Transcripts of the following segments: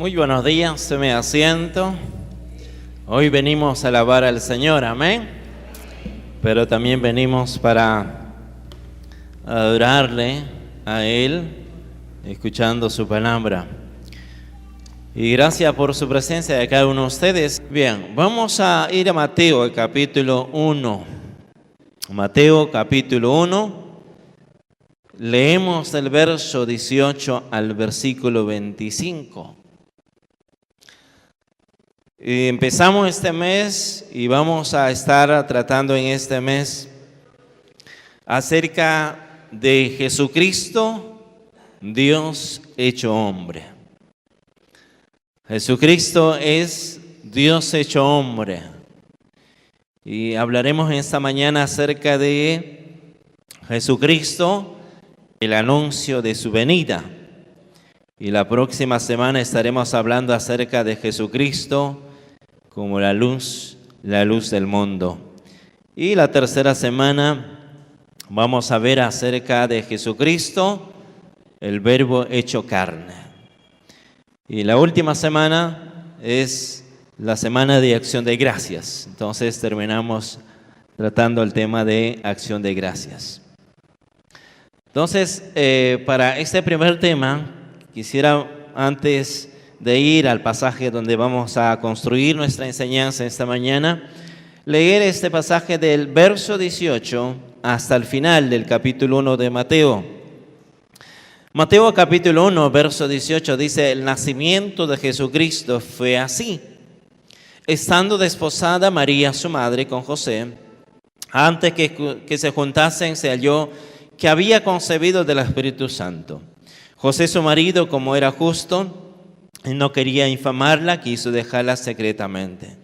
Muy buenos días, tome asiento. Hoy venimos a alabar al Señor, amén. Pero también venimos para adorarle a Él, escuchando su palabra. Y gracias por su presencia de cada uno de ustedes. Bien, vamos a ir a Mateo, el capítulo 1. Mateo, capítulo 1. Leemos del verso 18 al versículo 25. Empezamos este mes y vamos a estar tratando en este mes acerca de Jesucristo, Dios hecho hombre. Jesucristo es Dios hecho hombre. Y hablaremos esta mañana acerca de Jesucristo, el anuncio de su venida. Y la próxima semana estaremos hablando acerca de Jesucristo como la luz del mundo. Y la tercera semana vamos a ver acerca de Jesucristo, el Verbo hecho carne. Y la última semana es la semana de acción de gracias. Entonces terminamos tratando el tema de acción de gracias. Entonces, para este primer tema, quisiera antes de ir al pasaje donde vamos a construir nuestra enseñanza esta mañana, leer este pasaje del verso 18 hasta el final del capítulo 1 de Mateo. Mateo capítulo 1, verso 18 dice: el nacimiento de Jesucristo fue así. Estando desposada María, su madre, con José, antes que se juntasen, se halló que había concebido del Espíritu Santo. José, su marido, como era justo y no quería infamarla, quiso dejarla secretamente.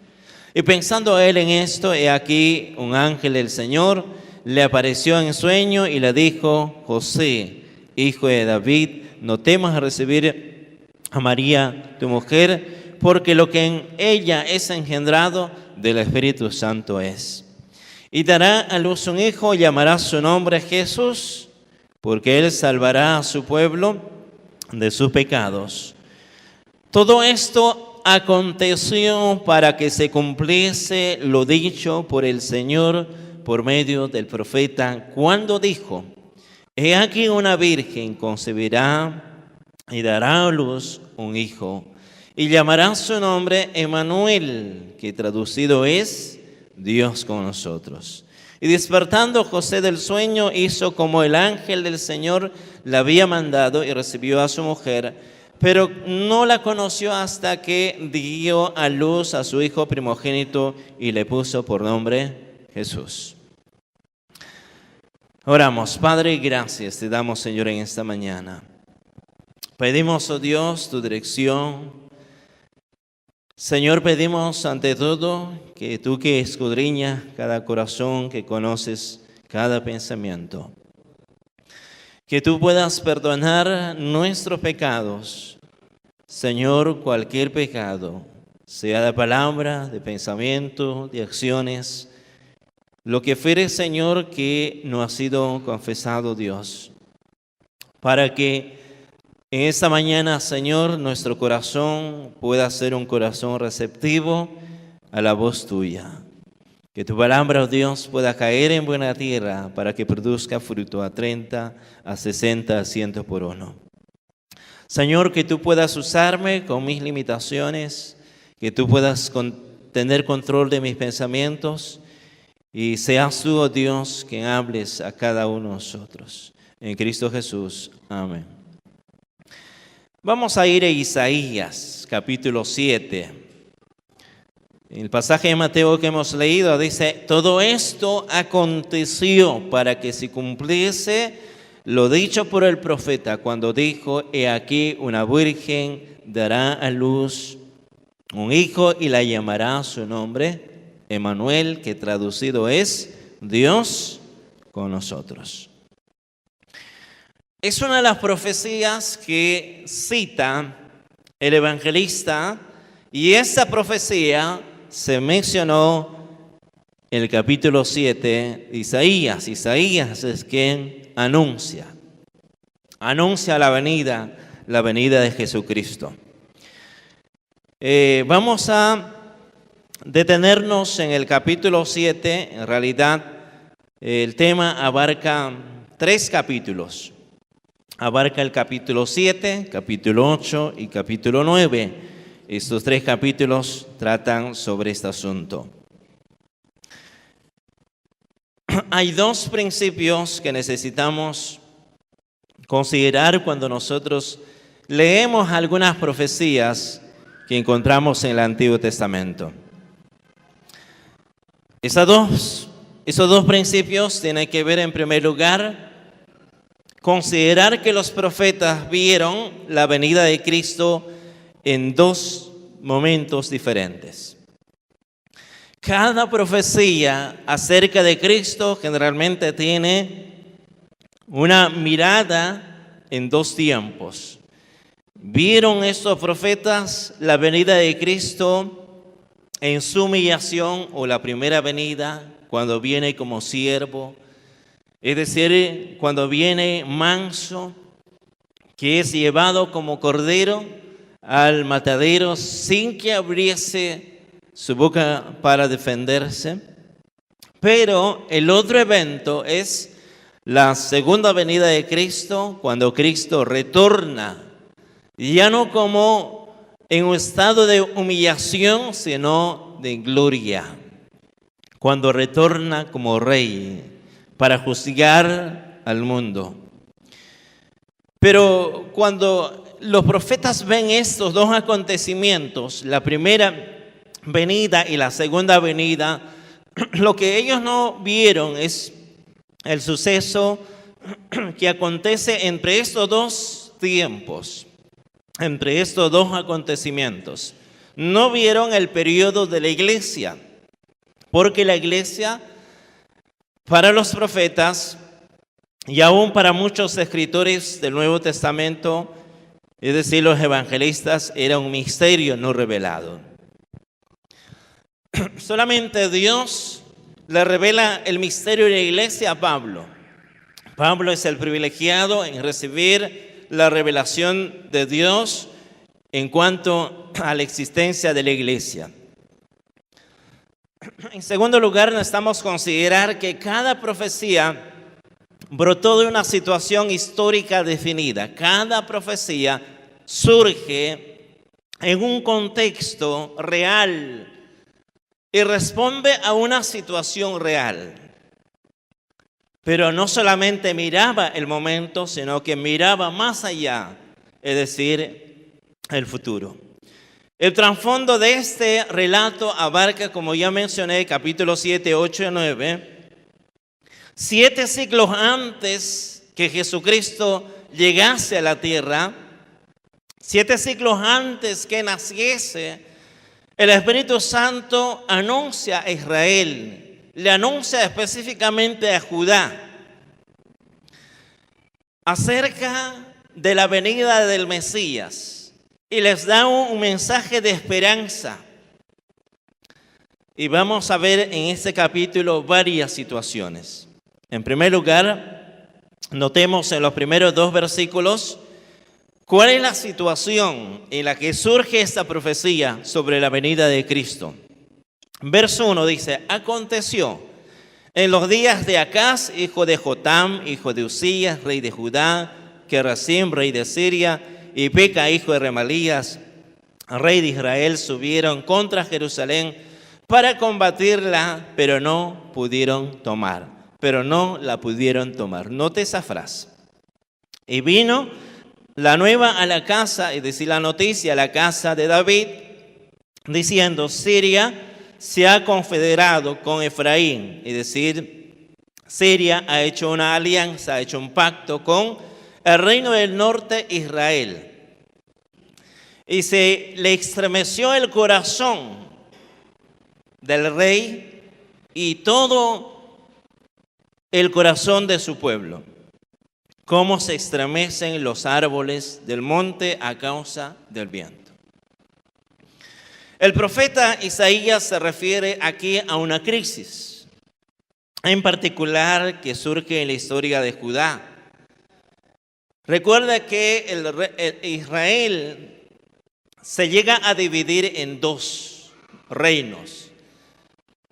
Y pensando él en esto, he aquí un ángel del Señor le apareció en sueño y le dijo: José, hijo de David, no temas a recibir a María, tu mujer, porque lo que en ella es engendrado del Espíritu Santo es. Y dará a luz un hijo, y llamará su nombre Jesús, porque él salvará a su pueblo de sus pecados. Todo esto aconteció para que se cumpliese lo dicho por el Señor por medio del profeta, cuando dijo: he aquí una virgen concebirá y dará a luz un hijo, y llamará su nombre Emmanuel, que traducido es Dios con nosotros. Y despertando José del sueño, hizo como el ángel del Señor le había mandado y recibió a su mujer, pero no la conoció hasta que dio a luz a su hijo primogénito y le puso por nombre Jesús. Oramos. Padre, gracias te damos, Señor, en esta mañana. Pedimos, oh Dios, tu dirección. Señor, pedimos ante todo que tú, que escudriñas cada corazón, que conoces cada pensamiento, que tú puedas perdonar nuestros pecados. Señor, cualquier pecado, sea de palabra, de pensamiento, de acciones, lo que fuere, Señor, que no ha sido confesado, Dios, para que en esta mañana, Señor, nuestro corazón pueda ser un corazón receptivo a la voz tuya. Que tu palabra, oh Dios, pueda caer en buena tierra para que produzca fruto a 30, a 60, a 100 por uno. Señor, que tú puedas usarme con mis limitaciones, que tú puedas tener control de mis pensamientos y seas tú, oh Dios, quien hables a cada uno de nosotros. En Cristo Jesús. Amén. Vamos a ir a Isaías, capítulo 7. El pasaje de Mateo que hemos leído dice: todo esto aconteció para que se cumpliese lo dicho por el profeta, cuando dijo: he aquí una virgen dará a luz un hijo y la llamará su nombre Emmanuel, que traducido es Dios con nosotros. Es una de las profecías que cita el evangelista, y esta profecía se mencionó en el capítulo 7 de Isaías. Isaías es quien anuncia la venida de Jesucristo. Vamos a detenernos en el capítulo 7. En realidad, el tema abarca 3 capítulos. Abarca el capítulo 7, capítulo 8 y capítulo 9. Estos 3 capítulos tratan sobre este asunto. Hay 2 principios que necesitamos considerar cuando nosotros leemos algunas profecías que encontramos en el Antiguo Testamento. Esos dos principios tienen que ver, en primer lugar, considerar que los profetas vieron la venida de Cristo en 2 momentos diferentes. Cada profecía acerca de Cristo generalmente tiene una mirada en 2 tiempos. Vieron estos profetas la venida de Cristo en su humillación o la primera venida, cuando viene como siervo, es decir, cuando viene manso, que es llevado como cordero al matadero sin que abriese su boca para defenderse. Pero el otro evento es la segunda venida de Cristo, cuando Cristo retorna, ya no como en un estado de humillación, sino de gloria, cuando retorna como rey para juzgar al mundo. Pero cuando los profetas ven estos 2 acontecimientos, la primera venida y la segunda venida, lo que ellos no vieron es el suceso que acontece entre estos 2 tiempos, entre estos 2 acontecimientos. No vieron el periodo de la iglesia, porque la iglesia, para los profetas y aún para muchos escritores del Nuevo Testamento, es decir, los evangelistas, era un misterio no revelado. Solamente Dios le revela el misterio de la iglesia a Pablo. Pablo es el privilegiado en recibir la revelación de Dios en cuanto a la existencia de la iglesia. En segundo lugar, necesitamos considerar que cada profecía brotó de una situación histórica definida. Cada profecía surge en un contexto real y responde a una situación real. Pero no solamente miraba el momento, sino que miraba más allá, es decir, el futuro. El trasfondo de este relato abarca, como ya mencioné, capítulos 7, 8 y 9, 7 siglos antes que Jesucristo llegase a la tierra, 7 siglos antes que naciese, el Espíritu Santo anuncia a Israel, le anuncia específicamente a Judá acerca de la venida del Mesías y les da un mensaje de esperanza. Y vamos a ver en este capítulo varias situaciones. En primer lugar, notemos en los primeros 2 versículos cuál es la situación en la que surge esta profecía sobre la venida de Cristo. Verso 1 dice: aconteció en los días de Acaz, hijo de Jotam, hijo de Uzías, rey de Judá, que Rezín, rey de Siria, y Peca, hijo de Remalías, rey de Israel, subieron contra Jerusalén para combatirla, pero no pudieron tomar. Pero no la pudieron tomar. Note esa frase. Y vino la nueva a la casa, es decir, la noticia a la casa de David, diciendo: Siria se ha confederado con Efraín, es decir, Siria ha hecho una alianza, ha hecho un pacto con el reino del norte, Israel. Y se le estremeció el corazón del rey y todo el corazón de su pueblo, cómo se estremecen los árboles del monte a causa del viento. El profeta Isaías se refiere aquí a una crisis, en particular que surge en la historia de Judá. Recuerda que Israel se llega a dividir en dos reinos.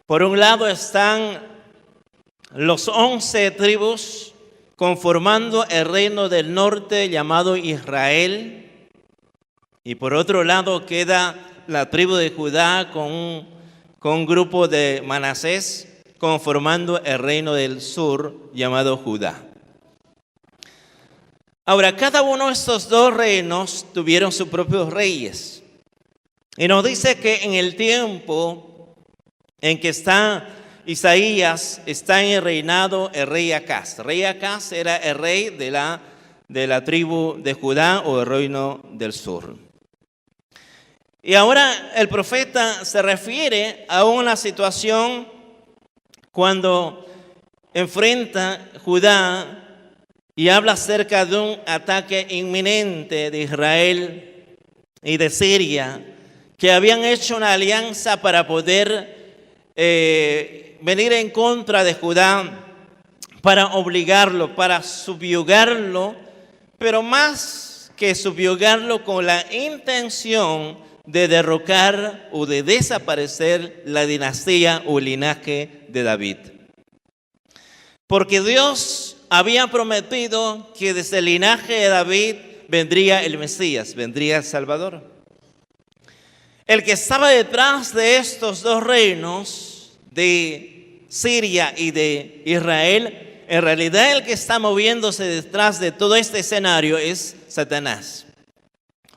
Por un lado están los 11 tribus conformando el reino del norte llamado Israel. Y por otro lado queda la tribu de Judá con un grupo de Manasés conformando el reino del sur llamado Judá. Ahora, cada uno de estos dos reinos tuvieron sus propios reyes. Y nos dice que en el tiempo en que está Isaías, está en el reinado el rey Acaz. El rey Acaz era el rey de la tribu de Judá o el reino del sur. Y ahora el profeta se refiere a una situación cuando enfrenta Judá y habla acerca de un ataque inminente de Israel y de Siria, que habían hecho una alianza para poder venir en contra de Judá, para obligarlo, para subyugarlo, pero más que subyugarlo, con la intención de derrocar o de desaparecer la dinastía o linaje de David. Porque Dios había prometido que desde el linaje de David vendría el Mesías, vendría el Salvador. El que estaba detrás de estos dos reinos, de Siria y de Israel, en realidad el que está moviéndose detrás de todo este escenario es Satanás.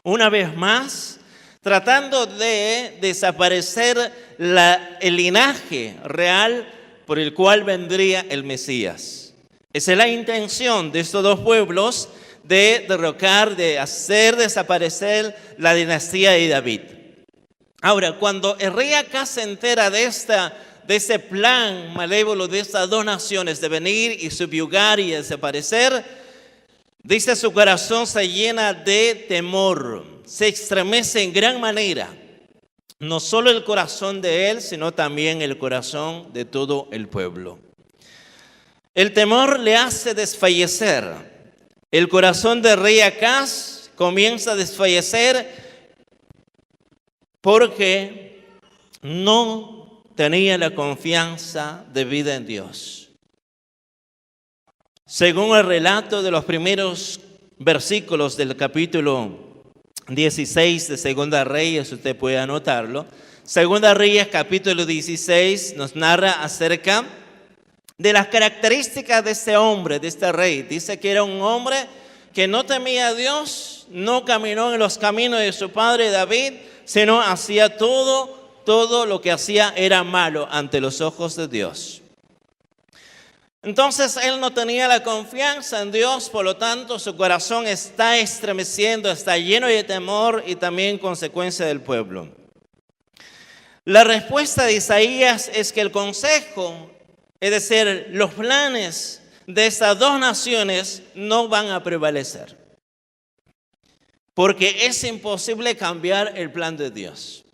Una vez más, tratando de desaparecer el linaje real por el cual vendría el Mesías. Esa es la intención de estos dos pueblos, de derrocar, de hacer desaparecer la dinastía de David. Ahora, cuando el rey Acaz se entera de ese plan malévolo de estas dos naciones, de venir y subyugar y desaparecer, dice su corazón se llena de temor, se estremece en gran manera. No solo el corazón de él, sino también el corazón de todo el pueblo. El temor le hace desfallecer. El corazón del rey Acaz comienza a desfallecer porque no tenía la confianza debida en Dios. Según el relato de los primeros versículos del capítulo 16 de Segunda Reyes, usted puede anotarlo. Segunda Reyes capítulo 16 nos narra acerca de las características de este hombre, de este rey. Dice que era un hombre que no temía a Dios, no caminó en los caminos de su padre David, sino hacía todo lo que hacía era malo ante los ojos de Dios. Entonces él no tenía la confianza en Dios, por lo tanto su corazón está estremeciendo, está lleno de temor y también consecuencia del pueblo. La respuesta de Isaías es que el consejo, es decir, los planes de estas dos naciones no van a prevalecer. Porque es imposible cambiar el plan de Dios.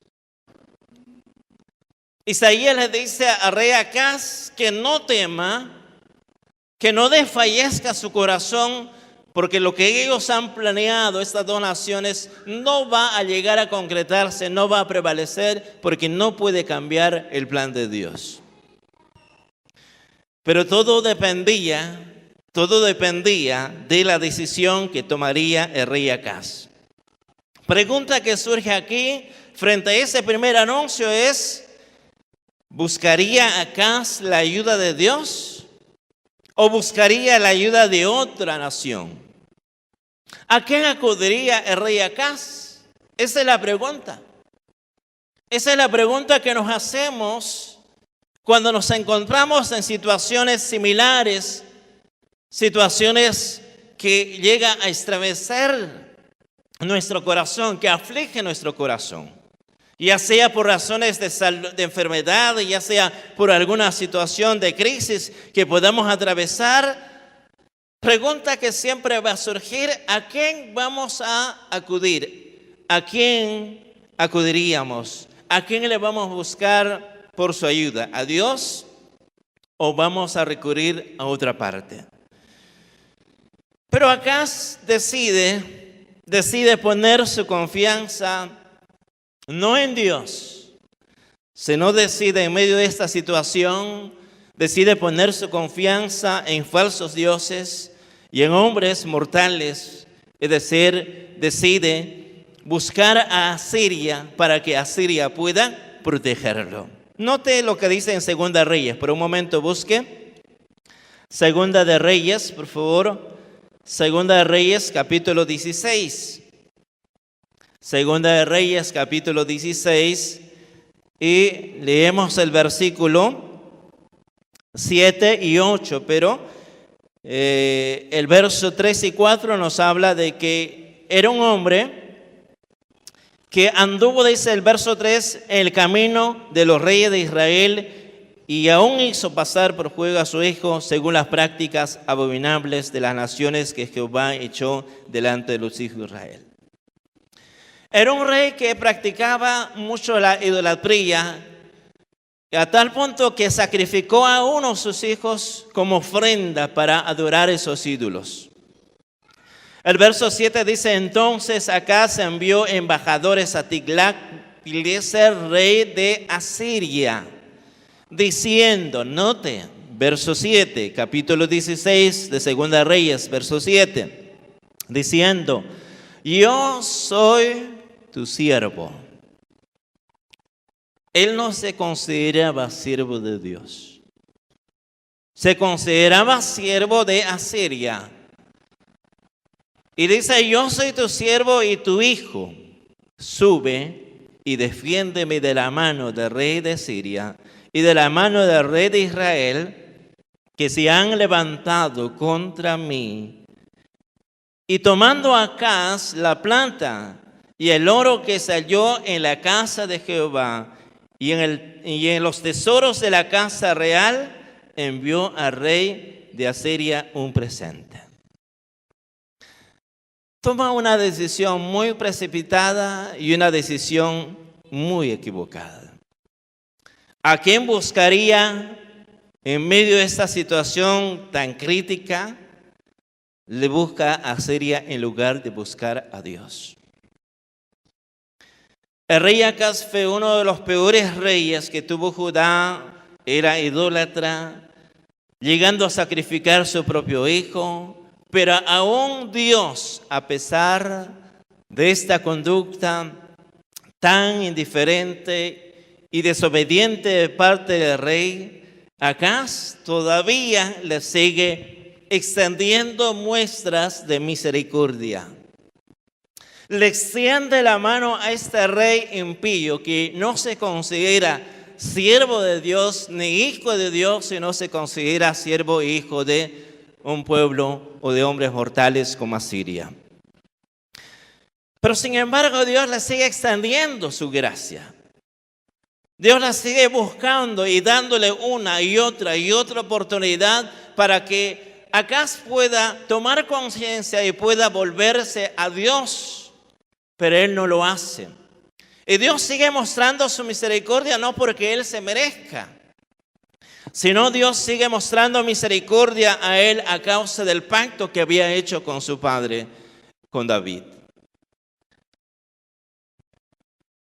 Isaías le dice al rey Acaz que no tema, que no desfallezca su corazón, porque lo que ellos han planeado, estas dos naciones, no va a llegar a concretarse, no va a prevalecer, porque no puede cambiar el plan de Dios. Pero todo dependía de la decisión que tomaría el rey Acaz. Pregunta que surge aquí frente a ese primer anuncio es: ¿buscaría Acaz la ayuda de Dios o buscaría la ayuda de otra nación? ¿A quién acudiría el rey Acaz? Esa es la pregunta. Esa es la pregunta que nos hacemos cuando nos encontramos en situaciones similares, situaciones que llegan a estremecer nuestro corazón, que aflige nuestro corazón, ya sea por razones de salud, de enfermedad, ya sea por alguna situación de crisis que podamos atravesar. Pregunta que siempre va a surgir: ¿a quién vamos a acudir? ¿A quién acudiríamos? ¿A quién le vamos a buscar por su ayuda? ¿A Dios o vamos a recurrir a otra parte? Pero Acaz decide poner su confianza no en Dios, sino decide en medio de esta situación, decide poner su confianza en falsos dioses y en hombres mortales, es decir, decide buscar a Asiria para que Asiria pueda protegerlo. Note lo que dice en Segunda de Reyes, por un momento busque. Segunda de Reyes, por favor. Segunda de Reyes, capítulo 16. Segunda de Reyes, capítulo 16. Y leemos el versículo 7 y 8, pero el verso 3 y 4 nos habla de que era un hombre que anduvo, dice el verso 3, en el camino de los reyes de Israel y aún hizo pasar por juego a su hijo según las prácticas abominables de las naciones que Jehová echó delante de los hijos de Israel. Era un rey que practicaba mucho la idolatría, a tal punto que sacrificó a uno de sus hijos como ofrenda para adorar esos ídolos. El verso 7 dice, entonces Acaz envió embajadores a Tiglat-Pileser, rey de Asiria, diciendo, note, verso 7, capítulo 16 de Segunda de Reyes, verso 7, diciendo, yo soy tu siervo. Él no se consideraba siervo de Dios. Se consideraba siervo de Asiria. Y dice, yo soy tu siervo y tu hijo. Sube y defiéndeme de la mano del rey de Siria y de la mano del rey de Israel, que se han levantado contra mí. Y tomando Acaz la plata y el oro que se halló en la casa de Jehová y en los tesoros de la casa real, envió al rey de Asiria un presente. Toma una decisión muy precipitada y una decisión muy equivocada. ¿A quién buscaría en medio de esta situación tan crítica? Le busca a Asiria en lugar de buscar a Dios. El rey Acaz fue uno de los peores reyes que tuvo Judá. Era idólatra, llegando a sacrificar su propio hijo. Pero aún Dios, a pesar de esta conducta tan indiferente y desobediente de parte del rey, Acaz todavía le sigue extendiendo muestras de misericordia. Le extiende la mano a este rey impío que no se considera siervo de Dios ni hijo de Dios, sino se considera siervo e hijo de un pueblo o de hombres mortales como Asiria. Pero sin embargo Dios le sigue extendiendo su gracia. Dios la sigue buscando y dándole una y otra oportunidad para que Acaz pueda tomar conciencia y pueda volverse a Dios. Pero él no lo hace. Y Dios sigue mostrando su misericordia no porque él se merezca, sino Dios sigue mostrando misericordia a él a causa del pacto que había hecho con su padre, con David.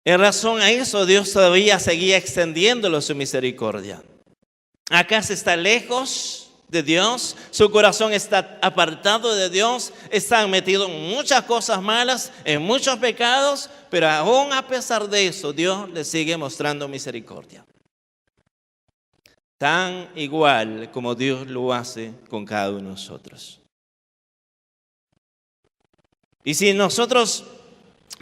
En razón a eso, Dios todavía seguía extendiéndole su misericordia. Acaz está lejos de Dios, su corazón está apartado de Dios, está metido en muchas cosas malas, en muchos pecados, pero aún a pesar de eso, Dios le sigue mostrando misericordia. Tan igual como Dios lo hace con cada uno de nosotros. Y si nosotros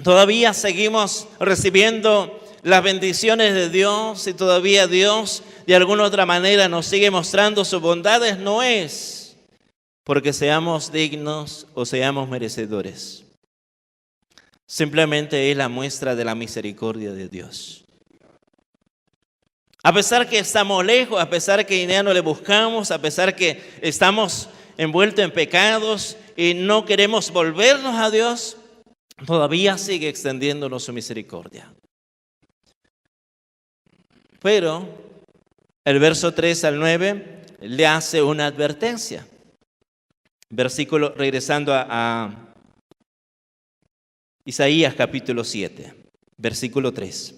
todavía seguimos recibiendo las bendiciones de Dios y todavía Dios de alguna otra manera nos sigue mostrando sus bondades, no es porque seamos dignos o seamos merecedores. Simplemente es la muestra de la misericordia de Dios. A pesar que estamos lejos, a pesar que ya no le buscamos, a pesar que estamos envueltos en pecados y no queremos volvernos a Dios, todavía sigue extendiéndonos su misericordia. Pero el verso 3 al 9 le hace una advertencia. Versículo, regresando a Isaías capítulo 7. versículo 3.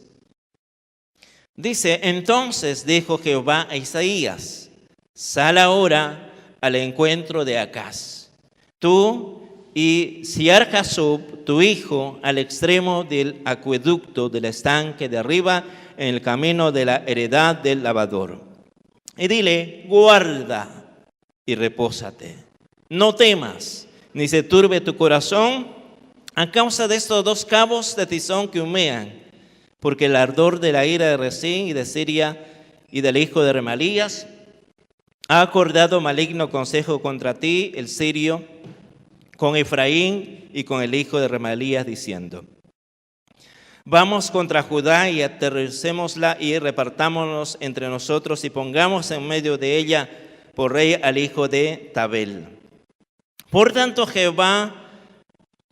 Dice, entonces dijo Jehová a Isaías, sal ahora al encuentro de Acaz, tú y Siar-Jasub, tu hijo, al extremo del acueducto del estanque de arriba, en el camino de la heredad del lavador. Y dile, guarda y repósate, no temas, ni se turbe tu corazón a causa de estos dos cabos de tizón que humean, porque el ardor de la ira de Rezín y de Siria y del hijo de Remalías ha acordado maligno consejo contra ti, el sirio, con Efraín y con el hijo de Remalías, diciendo, vamos contra Judá y aterricémosla y repartámonos entre nosotros y pongamos en medio de ella por rey al hijo de Tabel. Por tanto, Jehová,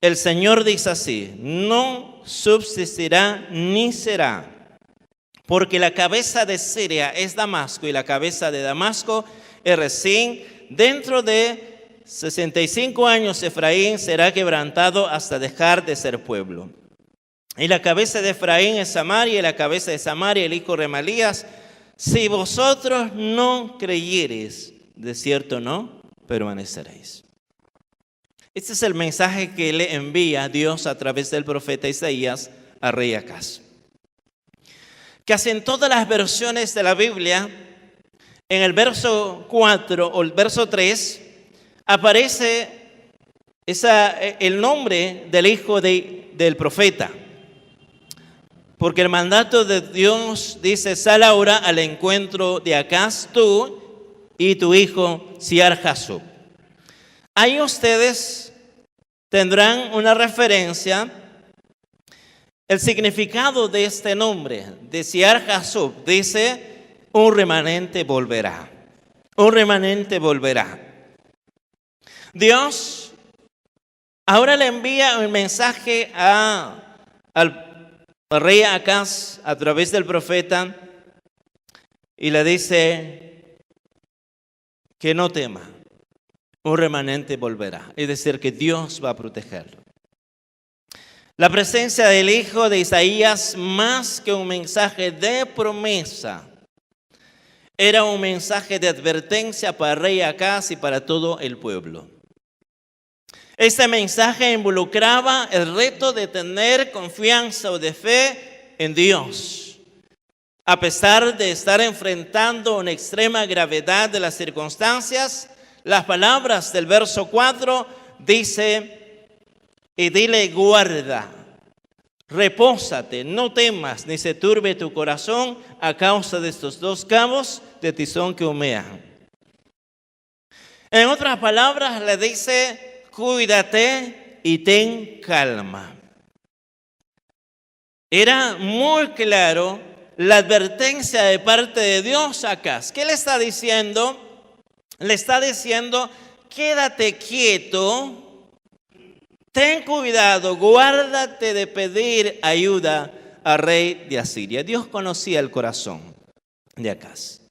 el Señor dice así, no subsistirá ni será, porque la cabeza de Siria es Damasco y la cabeza de Damasco es Rezín. Dentro de 65 años Efraín será quebrantado hasta dejar de ser pueblo. Y la cabeza de Efraín es Samaria y la cabeza de Samaria el hijo de Remalías. Si vosotros no creyereis, de cierto no permaneceréis. Este es el mensaje que le envía Dios a través del profeta Isaías a rey Acaz. Casi en todas las versiones de la Biblia, en el verso 4 o el verso 3, aparece el nombre del hijo del profeta. Porque el mandato de Dios dice, sal ahora al encuentro de Acaz, tú y tu hijo Siar-Jasub. Ahí ustedes tendrán una referencia, el significado de este nombre, de Siar-Jasub, dice, un remanente volverá, un remanente volverá. Dios ahora le envía un mensaje al rey Acaz a través del profeta y le dice que no tema. Un remanente volverá, es decir, que Dios va a protegerlo. La presencia del hijo de Isaías, más que un mensaje de promesa, era un mensaje de advertencia para el rey Acaz y para todo el pueblo. Este mensaje involucraba el reto de tener confianza o de fe en Dios, a pesar de estar enfrentando una extrema gravedad de las circunstancias. Las palabras del verso 4 dice, y dile guarda, repósate, no temas, ni se turbe tu corazón a causa de estos dos cabos de tizón que humean. En otras palabras le dice, cuídate y ten calma. Era muy claro la advertencia de parte de Dios a Acaz. ¿Qué le está diciendo? Le está diciendo, quédate quieto, ten cuidado, guárdate de pedir ayuda al rey de Asiria. Dios conocía el corazón de Acaz.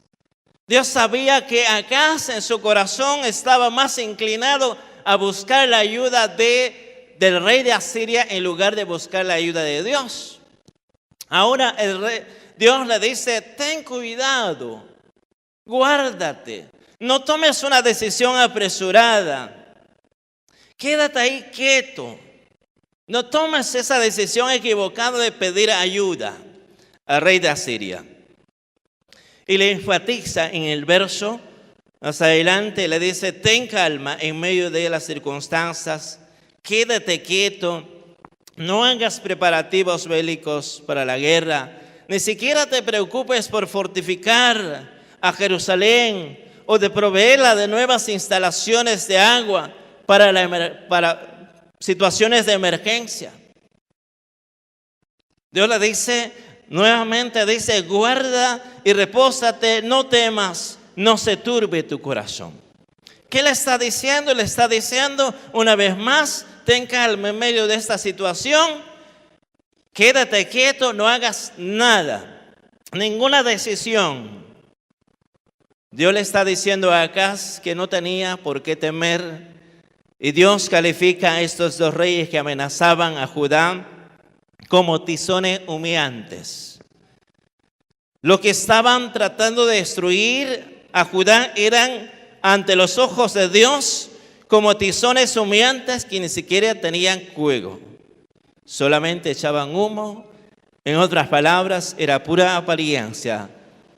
Dios sabía que Acaz en su corazón estaba más inclinado a buscar la ayuda del rey de Asiria en lugar de buscar la ayuda de Dios. Ahora Dios le dice, ten cuidado, guárdate. No tomes una decisión apresurada. Quédate ahí quieto. No tomes esa decisión equivocada de pedir ayuda al rey de Asiria. Y le enfatiza en el verso, más adelante le dice, ten calma en medio de las circunstancias. Quédate quieto. No hagas preparativos bélicos para la guerra. Ni siquiera te preocupes por fortificar a Jerusalén o de proveerla de nuevas instalaciones de agua para situaciones de emergencia. Dios le dice, nuevamente dice, guarda y repósate, no temas, no se turbe tu corazón. ¿Qué le está diciendo? Le está diciendo una vez más, ten calma en medio de esta situación, quédate quieto, no hagas nada, ninguna decisión. Dios le está diciendo a Acaz que no tenía por qué temer. Y Dios califica a estos dos reyes que amenazaban a Judá como tizones humeantes. Los que estaban tratando de destruir a Judá eran ante los ojos de Dios como tizones humeantes que ni siquiera tenían fuego. Solamente echaban humo. En otras palabras, era pura apariencia,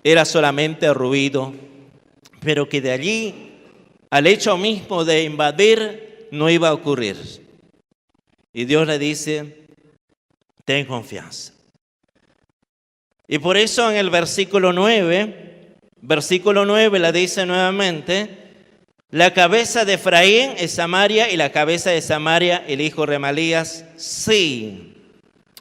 era solamente ruido, pero que de allí al hecho mismo de invadir no iba a ocurrir. Y Dios le dice, ten confianza. Y por eso en el versículo 9 le dice nuevamente, la cabeza de Efraín es Samaria y la cabeza de Samaria el hijo de Remalías. Si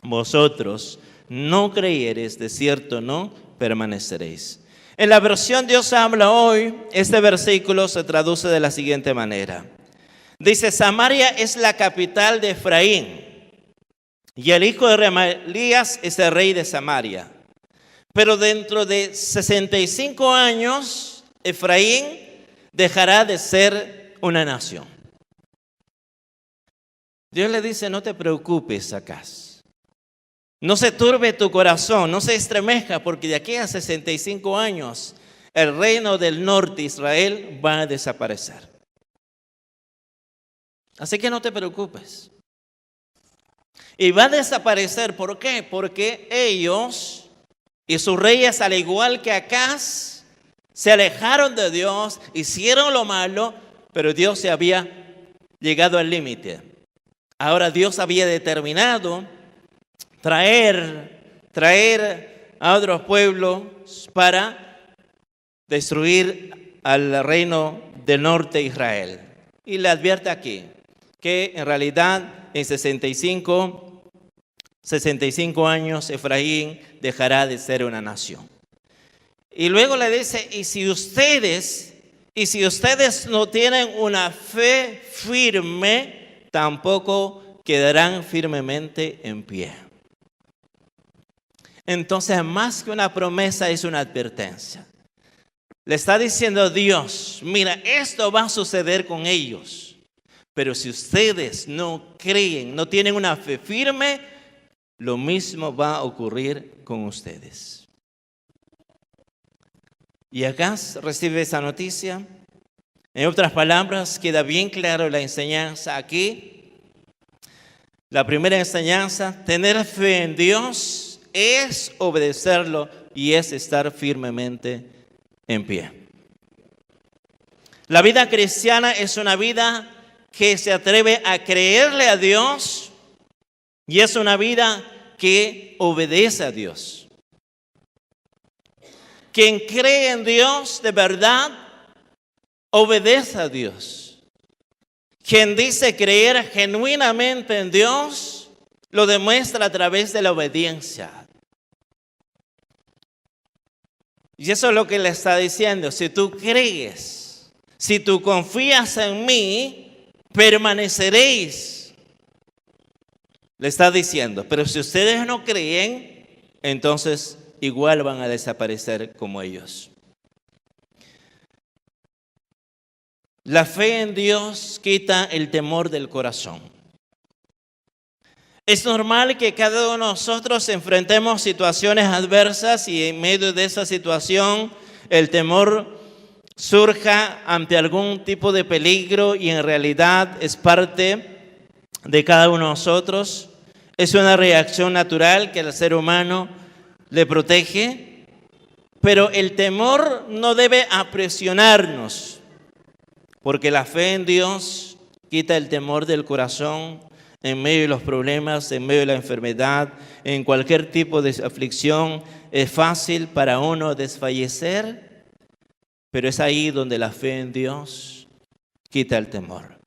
vosotros no creyereis, de cierto no permaneceréis. En la versión Dios habla hoy, este versículo se traduce de la siguiente manera. Dice, Samaria es la capital de Efraín y el hijo de Remalías es el rey de Samaria. Pero dentro de 65 años, Efraín dejará de ser una nación. Dios le dice, no te preocupes, Acaz. No se turbe tu corazón, no se estremezca, porque de aquí a 65 años el reino del norte, Israel, va a desaparecer. Así que no te preocupes. Y va a desaparecer, ¿por qué? Porque ellos y sus reyes, al igual que Acaz, se alejaron de Dios, hicieron lo malo, pero Dios se había llegado al límite. Ahora Dios había determinado traer a otros pueblos para destruir al reino del norte de Israel. Y le advierte aquí que en realidad en 65 años Efraín dejará de ser una nación. Y luego le dice, y si ustedes no tienen una fe firme, tampoco quedarán firmemente en pie. Entonces, más que una promesa, es una advertencia. Le está diciendo Dios, mira, esto va a suceder con ellos. Pero si ustedes no creen, no tienen una fe firme, lo mismo va a ocurrir con ustedes. Y Acaz recibe esa noticia. En otras palabras, queda bien claro la enseñanza aquí. La primera enseñanza, tener fe en Dios es obedecerlo y es estar firmemente en pie. La vida cristiana es una vida que se atreve a creerle a Dios y es una vida que obedece a Dios. Quien cree en Dios de verdad, obedece a Dios. Quien dice creer genuinamente en Dios, lo demuestra a través de la obediencia. Y eso es lo que le está diciendo. Si tú crees, si tú confías en mí, permaneceréis. Le está diciendo, pero si ustedes no creen, entonces igual van a desaparecer como ellos. La fe en Dios quita el temor del corazón. Es normal que cada uno de nosotros enfrentemos situaciones adversas y en medio de esa situación el temor surja ante algún tipo de peligro y en realidad es parte de cada uno de nosotros. Es una reacción natural que al ser humano le protege, pero el temor no debe apresionarnos, porque la fe en Dios quita el temor del corazón en medio de los problemas, en medio de la enfermedad, en cualquier tipo de aflicción. Es fácil para uno desfallecer, pero es ahí donde la fe en Dios quita el temor.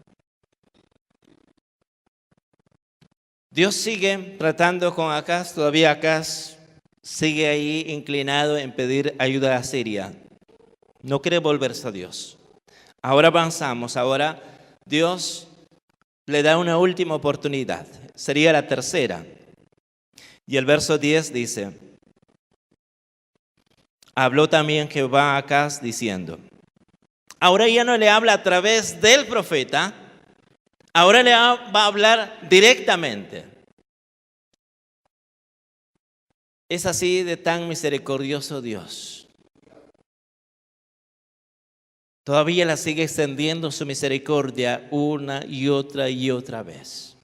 Dios sigue tratando con Acaz, todavía Acaz sigue ahí inclinado en pedir ayuda a Siria. No quiere volverse a Dios. Ahora avanzamos, ahora Dios le da una última oportunidad, sería la tercera. Y el verso 10 dice, habló también Jehová a Acaz diciendo, ahora ya no le habla a través del profeta, ahora le va a hablar directamente. Es así de tan misericordioso Dios. Todavía la sigue extendiendo su misericordia una y otra vez.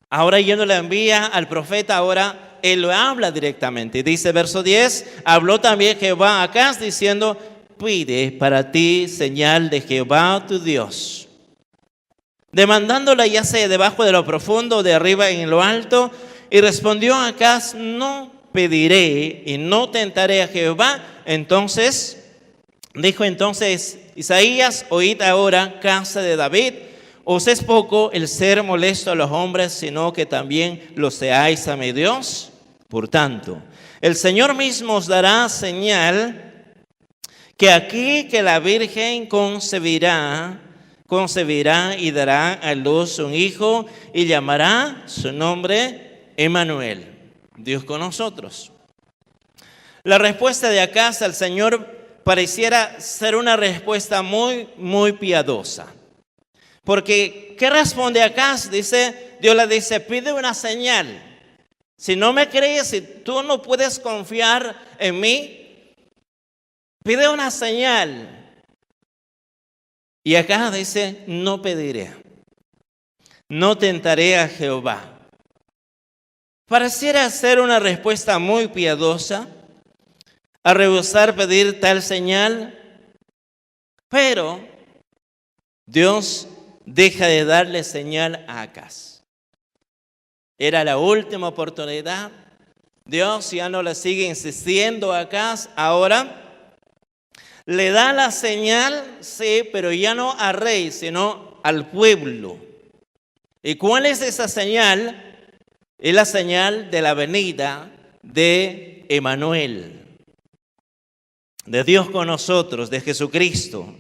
Ahora ya no le envía al profeta, ahora él lo habla directamente. Dice verso 10, habló también Jehová a Acaz diciendo, pide para ti señal de Jehová tu Dios. Demandándola ya sea debajo de lo profundo o de arriba en lo alto. Y respondió Acaz, no pediré y no tentaré a Jehová. Dijo entonces Isaías, oíd ahora, casa de David, ¿os es poco el ser molesto a los hombres, sino que también lo seáis a mi Dios? Por tanto, el Señor mismo os dará señal que aquí que la Virgen concebirá y dará a luz un hijo y llamará su nombre Emmanuel, Dios con nosotros. La respuesta de Acaz al Señor pareciera ser una respuesta muy piadosa. Porque, ¿qué responde Acaz? Dios le dice, pide una señal. Si no me crees, si tú no puedes confiar en mí, pide una señal. Y acá dice, no pediré, no tentaré a Jehová. Pareciera ser una respuesta muy piadosa a rehusar pedir tal señal, pero Dios deja de darle señal a Acaz. Era la última oportunidad. Dios ya no le sigue insistiendo a Acaz. Ahora le da la señal, sí, pero ya no al rey, sino al pueblo. ¿Y cuál es esa señal? Es la señal de la venida de Emmanuel, de Dios con nosotros, de Jesucristo.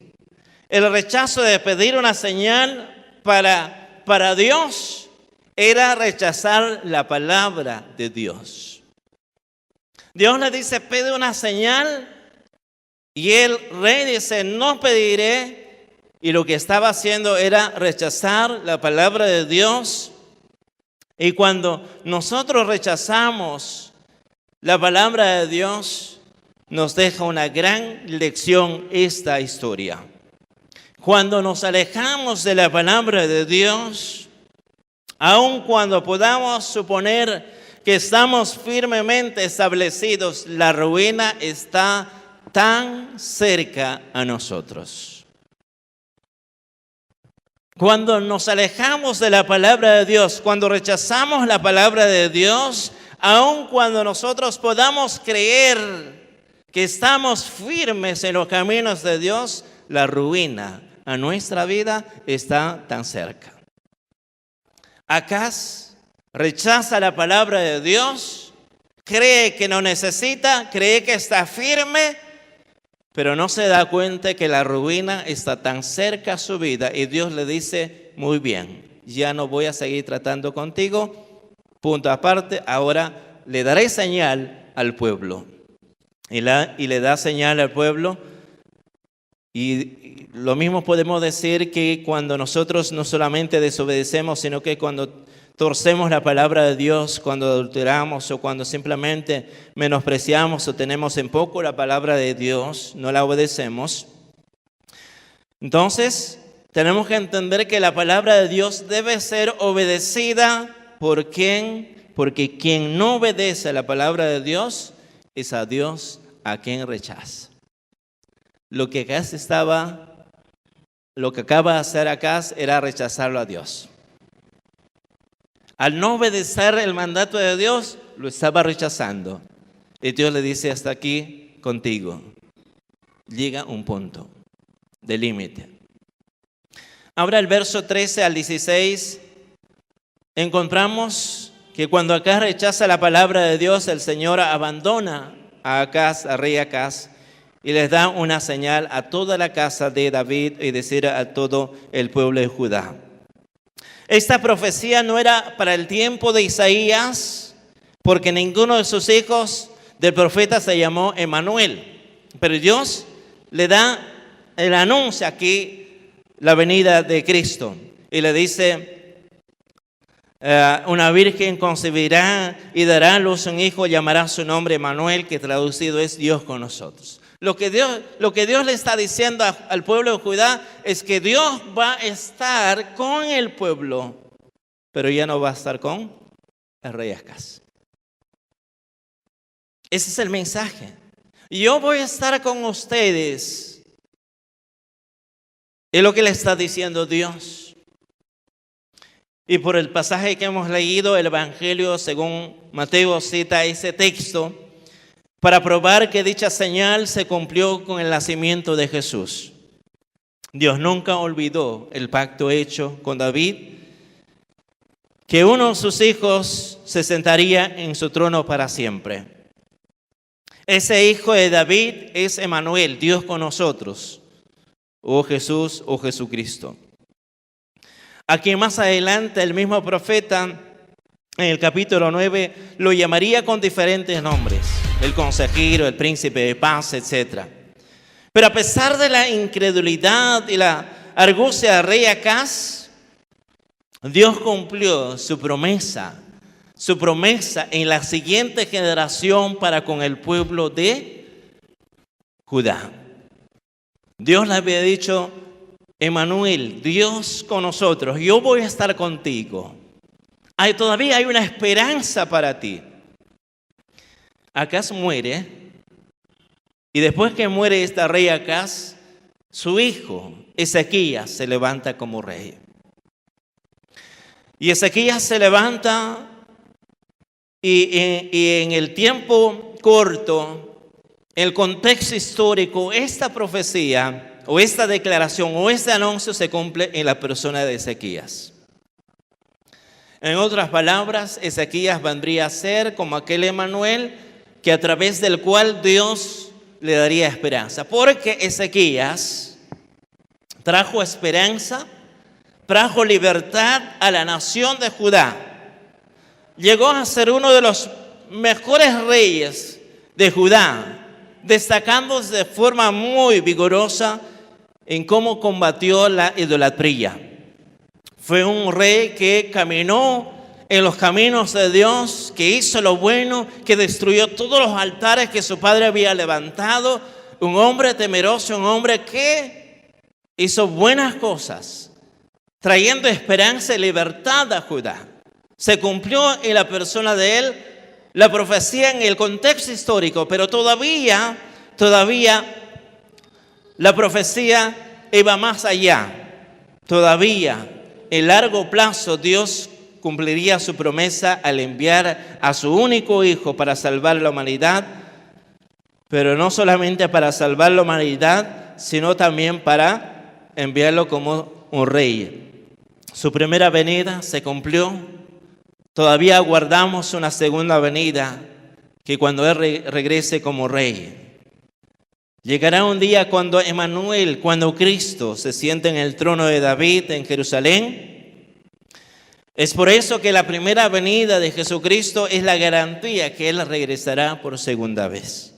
El rechazo de pedir una señal para Dios era rechazar la palabra de Dios. Dios le dice, pide una señal, y el rey dice, no pediré, y lo que estaba haciendo era rechazar la palabra de Dios. Y cuando nosotros rechazamos la palabra de Dios, nos deja una gran lección esta historia. Cuando nos alejamos de la palabra de Dios, aun cuando podamos suponer que estamos firmemente establecidos, la ruina está tan cerca a nosotros. Cuando nos alejamos de la palabra de Dios, cuando rechazamos la palabra de Dios, aun cuando nosotros podamos creer que estamos firmes en los caminos de Dios, la ruina a nuestra vida está tan cerca. Acaz rechaza la palabra de Dios, cree que no necesita, cree que está firme, pero no se da cuenta que la ruina está tan cerca a su vida. Y Dios le dice, muy bien, ya no voy a seguir tratando contigo, punto aparte, ahora le daré señal al pueblo. Y le da señal al pueblo. Y lo mismo podemos decir que cuando nosotros no solamente desobedecemos, sino que cuando torcemos la palabra de Dios, cuando adulteramos o cuando simplemente menospreciamos o tenemos en poco la palabra de Dios, no la obedecemos. Entonces, tenemos que entender que la palabra de Dios debe ser obedecida por ¿quién? Porque quien no obedece a la palabra de Dios es a Dios a quien rechaza. Lo que acaba de hacer Acaz era rechazarlo a Dios. Al no obedecer el mandato de Dios, lo estaba rechazando. Y Dios le dice, hasta aquí contigo. Llega un punto de límite. Ahora el verso 13 al 16, encontramos que cuando Acaz rechaza la palabra de Dios, el Señor abandona a Acaz, al rey Acaz, y les da una señal a toda la casa de David y decir a todo el pueblo de Judá. Esta profecía no era para el tiempo de Isaías, porque ninguno de sus hijos del profeta se llamó Emmanuel. Pero Dios le da el anuncio aquí, la venida de Cristo. Y le dice, Una virgen concebirá y dará a luz un hijo, llamará su nombre Emmanuel, que traducido es Dios con nosotros. Lo que Dios le está diciendo al pueblo de Judá es que Dios va a estar con el pueblo, pero ya no va a estar con el rey Acaz. Ese es el mensaje. Yo voy a estar con ustedes. Es lo que le está diciendo Dios. Y por el pasaje que hemos leído, el Evangelio según Mateo cita ese texto para probar que dicha señal se cumplió con el nacimiento de Jesús. Dios nunca olvidó el pacto hecho con David, que uno de sus hijos se sentaría en su trono para siempre. Ese hijo de David es Emmanuel, Dios con nosotros, o Jesús o Jesucristo. Aquí más adelante el mismo profeta en el capítulo 9 lo llamaría con diferentes nombres, el consejero, el príncipe de paz, etc. Pero a pesar de la incredulidad y la argucia del rey Acaz, Dios cumplió su promesa en la siguiente generación para con el pueblo de Judá. Dios le había dicho: Emmanuel, Dios con nosotros, yo voy a estar contigo. Todavía hay una esperanza para ti. Acaz muere, y después que muere este rey Acaz, su hijo Ezequías se levanta como rey. Y Ezequías se levanta y en el tiempo corto, el contexto histórico, esta profecía o esta declaración o este anuncio se cumple en la persona de Ezequías. En otras palabras, Ezequías vendría a ser como aquel Emmanuel que a través del cual Dios le daría esperanza. Porque Ezequías trajo esperanza, trajo libertad a la nación de Judá. Llegó a ser uno de los mejores reyes de Judá, destacándose de forma muy vigorosa en cómo combatió la idolatría. Fue un rey que caminó en los caminos de Dios, que hizo lo bueno, que destruyó todos los altares que su padre había levantado. Un hombre temeroso, un hombre que hizo buenas cosas, trayendo esperanza y libertad a Judá. Se cumplió en la persona de él la profecía en el contexto histórico, pero todavía la profecía iba más allá. Todavía, en largo plazo, Dios cumpliría su promesa al enviar a su único hijo para salvar la humanidad, pero no solamente para salvar la humanidad, sino también para enviarlo como un rey. Su primera venida se cumplió. Todavía aguardamos una segunda venida, que cuando Él regrese como rey. Llegará un día cuando Emmanuel, cuando Cristo se siente en el trono de David en Jerusalén. Es por eso que la primera venida de Jesucristo es la garantía que Él regresará por segunda vez.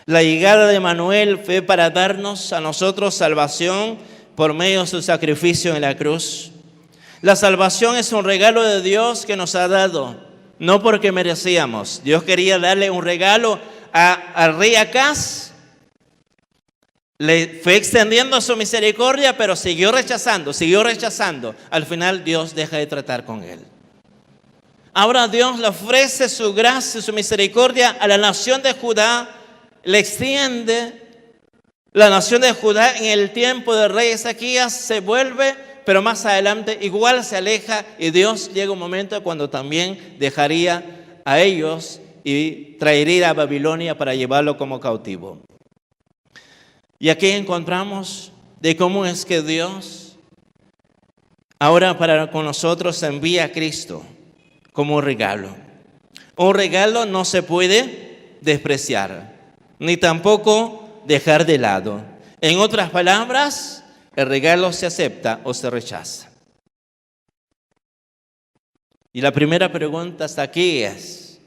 La llegada de Emmanuel fue para darnos a nosotros salvación por medio de su sacrificio en la cruz. La salvación es un regalo de Dios que nos ha dado, no porque merecíamos. Dios quería darle un regalo al rey Acaz. Le fue extendiendo su misericordia, pero siguió rechazando. Al final Dios deja de tratar con él. Ahora Dios le ofrece su gracia, su misericordia a la nación de Judá. Le extiende. La nación de Judá en el tiempo del rey Ezequías se vuelve, pero más adelante igual se aleja, y Dios llega un momento cuando también dejaría a ellos y traería a Babilonia para llevarlo como cautivo. Y aquí encontramos de cómo es que Dios ahora para con nosotros envía a Cristo como un regalo. Un regalo no se puede despreciar, ni tampoco dejar de lado. En otras palabras, el regalo se acepta o se rechaza. Y la primera pregunta hasta aquí es: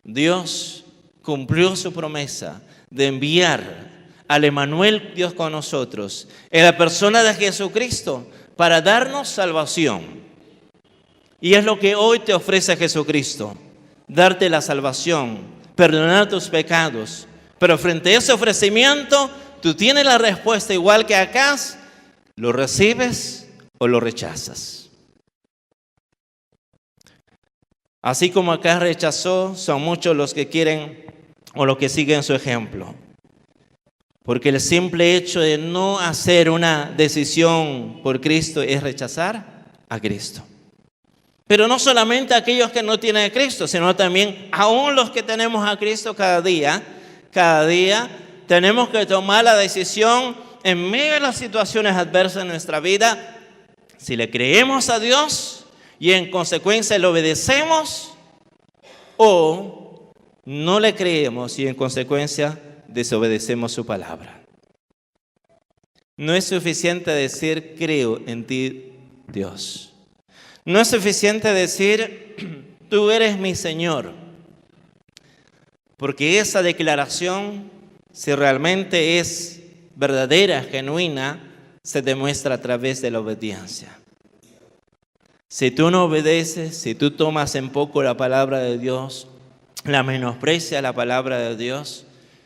Dios cumplió su promesa de enviar al Emmanuel, Dios con nosotros, en la persona de Jesucristo, para darnos salvación. Y es lo que hoy te ofrece Jesucristo, darte la salvación, perdonar tus pecados. Pero frente a ese ofrecimiento, tú tienes la respuesta igual que acá, ¿lo recibes o lo rechazas? Así como acá rechazó, son muchos los que quieren o los que siguen su ejemplo. Porque el simple hecho de no hacer una decisión por Cristo es rechazar a Cristo. Pero no solamente aquellos que no tienen a Cristo, sino también aún los que tenemos a Cristo cada día tenemos que tomar la decisión en medio de las situaciones adversas en nuestra vida, si le creemos a Dios y en consecuencia le obedecemos, o no le creemos y en consecuencia desobedecemos su palabra. No es suficiente decir creo en ti, Dios. No es suficiente decir tú eres mi Señor, porque esa declaración, si realmente es verdadera, genuina, se demuestra a través de la obediencia. Si tú no obedeces, si tú tomas en poco la palabra de Dios, la menosprecias la palabra de Dios,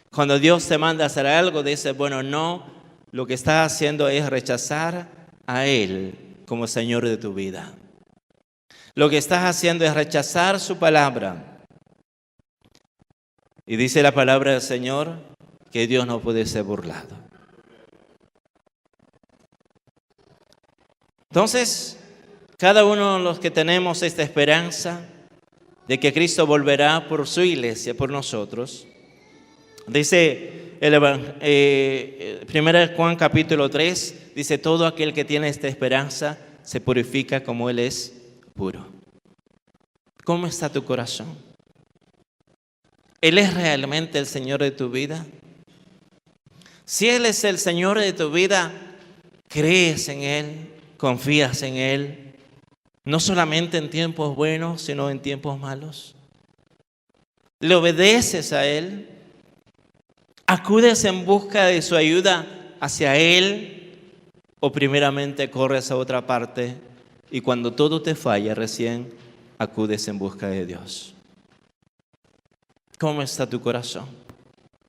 cuando Dios te manda a hacer algo, dices, bueno, no, lo que estás haciendo es rechazar a Él como Señor de tu vida. Lo que estás haciendo es rechazar su palabra. Y dice la palabra del Señor que Dios no puede ser burlado. Entonces, cada uno de los que tenemos esta esperanza de que Cristo volverá por su iglesia, por nosotros, dice el 1 Juan capítulo 3, dice, todo aquel que tiene esta esperanza se purifica como Él es puro. ¿Cómo está tu corazón? ¿Él es realmente el Señor de tu vida? Si Él es el Señor de tu vida, ¿crees en Él? ¿Confías en Él? No solamente en tiempos buenos, sino en tiempos malos. ¿Le obedeces a Él? ¿Acudes en busca de su ayuda hacia Él? ¿O primeramente corres a otra parte y cuando todo te falla recién acudes en busca de Dios? ¿Cómo está tu corazón?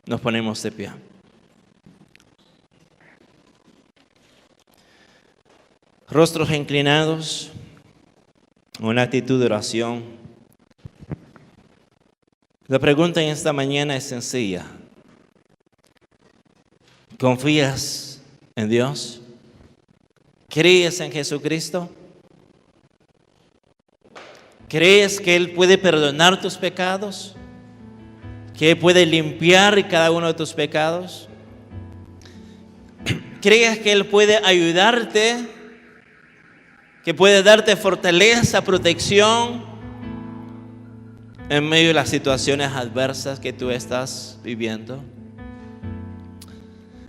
Nos ponemos de pie. Rostros inclinados, una actitud de oración. La pregunta en esta mañana es sencilla. ¿Confías en Dios? ¿Crees en Jesucristo? ¿Crees que Él puede perdonar tus pecados? ¿Que Él puede limpiar cada uno de tus pecados? ¿Crees que Él puede ayudarte? ¿Que puede darte fortaleza, protección en medio de las situaciones adversas que tú estás viviendo?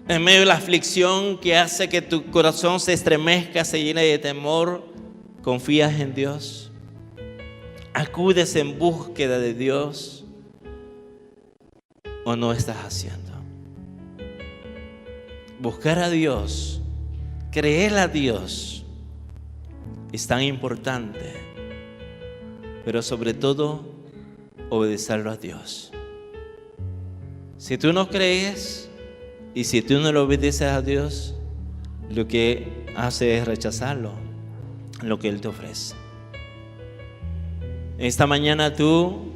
En medio de la aflicción que hace que tu corazón se estremezca, se llene de temor, ¿confías en Dios? ¿Acudes en búsqueda de Dios o no estás haciendo? Buscar a Dios, creer a Dios es tan importante, pero sobre todo obedecerlo a Dios. Si tú no crees y si tú no le obedeces a Dios, lo que hace es rechazarlo, lo que Él te ofrece. Esta mañana tú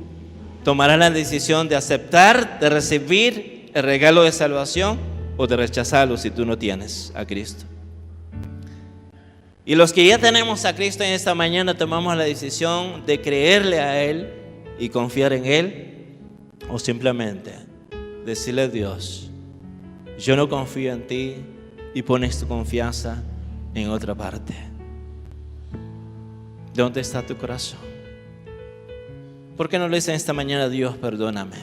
tomarás la decisión de aceptar, de recibir el regalo de salvación o de rechazarlo si tú no tienes a Cristo. Y los que ya tenemos a Cristo en esta mañana tomamos la decisión de creerle a Él y confiar en Él, o simplemente decirle a Dios, yo no confío en ti, y pones tu confianza en otra parte. ¿Dónde está tu corazón? ¿Por qué no le dicen esta mañana, Dios, perdóname?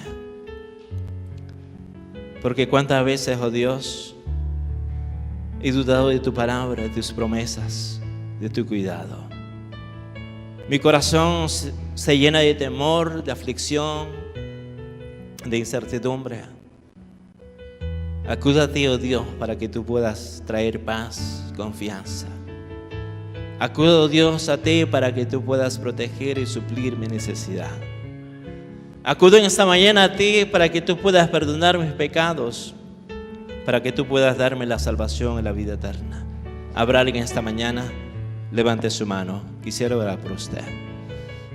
Porque cuántas veces, oh Dios, he dudado de tu palabra, de tus promesas, de tu cuidado. Mi corazón se llena de temor, de aflicción, de incertidumbre. Acude a ti, oh Dios, para que tú puedas traer paz, confianza. Acudo, Dios, a ti para que tú puedas proteger y suplir mi necesidad. Acudo en esta mañana a ti para que tú puedas perdonar mis pecados, para que tú puedas darme la salvación y la vida eterna. ¿Habrá alguien esta mañana? Levante su mano. Quisiera orar por usted.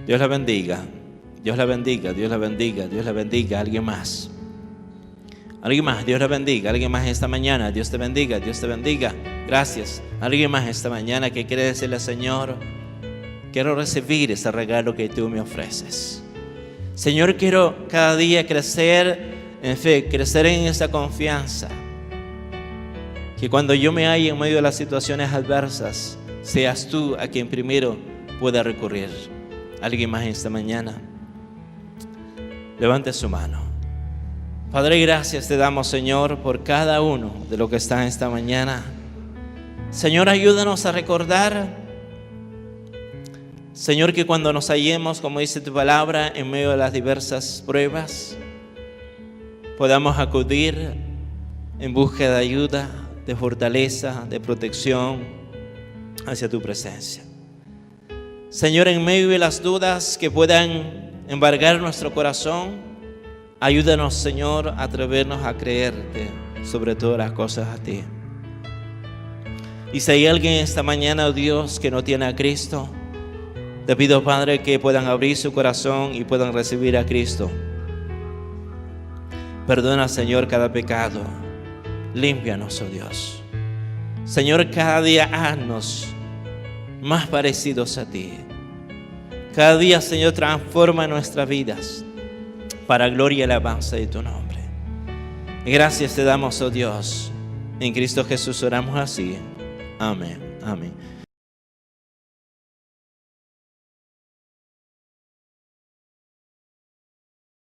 Dios la bendiga. Dios la bendiga. Dios la bendiga. Dios la bendiga. Alguien más. Alguien más. Dios la bendiga. Alguien más esta mañana. Dios te bendiga. Dios te bendiga. Gracias. Alguien más esta mañana que quiere decirle, Señor, quiero recibir ese regalo que tú me ofreces. Señor, quiero cada día crecer en fe, crecer en esa confianza. Que cuando yo me halle en medio de las situaciones adversas, seas tú a quien primero pueda recurrir. Alguien más esta mañana. Levante su mano. Padre, gracias te damos, Señor, por cada uno de los que están esta mañana. Señor, ayúdanos a recordar, Señor, que cuando nos hallemos, como dice tu palabra, en medio de las diversas pruebas, podamos acudir en busca de ayuda, de fortaleza, de protección hacia tu presencia. Señor, en medio de las dudas que puedan embargar nuestro corazón, ayúdanos, Señor, a atrevernos a creerte sobre todas las cosas a ti. Y si hay alguien esta mañana, oh Dios, que no tiene a Cristo, te pido, Padre, que puedan abrir su corazón y puedan recibir a Cristo. Perdona, Señor, cada pecado. Límpianos, oh Dios. Señor, cada día haznos más parecidos a ti. Cada día, Señor, transforma nuestras vidas para gloria y alabanza de tu nombre. Y gracias te damos, oh Dios. En Cristo Jesús oramos así. Amén. Amén.